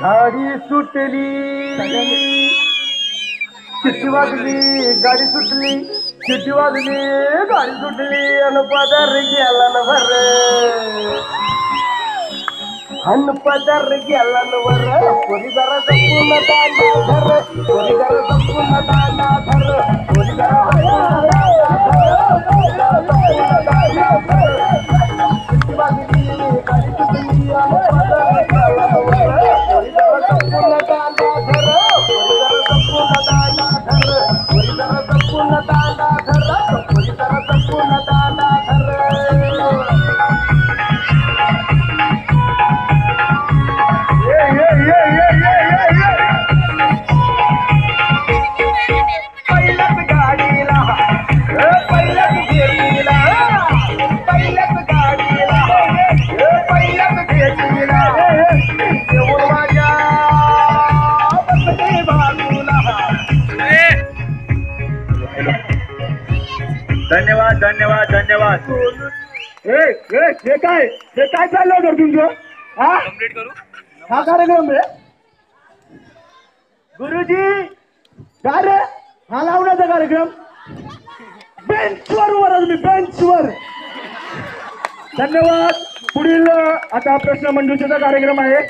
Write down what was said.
गाडी सुटली शिट्टी वाजली गाडी सुटली शिट्टी वाजली गाडी सुटली अन पदर गेला न भर अन पदर गेला न वर कोणी जरा जपून दांडा धर कोणी जरा जपून दांडा धर कोणी धन्यवाद धन्यवाद धन्यवाद. हे काय चाललं होतं तुमचं हा कंप्लीट करू. हा कार्यक्रम रे गुरुजी काय रे हा लावण्याचा कार्यक्रम बेंचवर वर तुम्ही बेंचवर. धन्यवाद. पुढील आता प्रश्न मंजुषेचा कार्यक्रम आहे.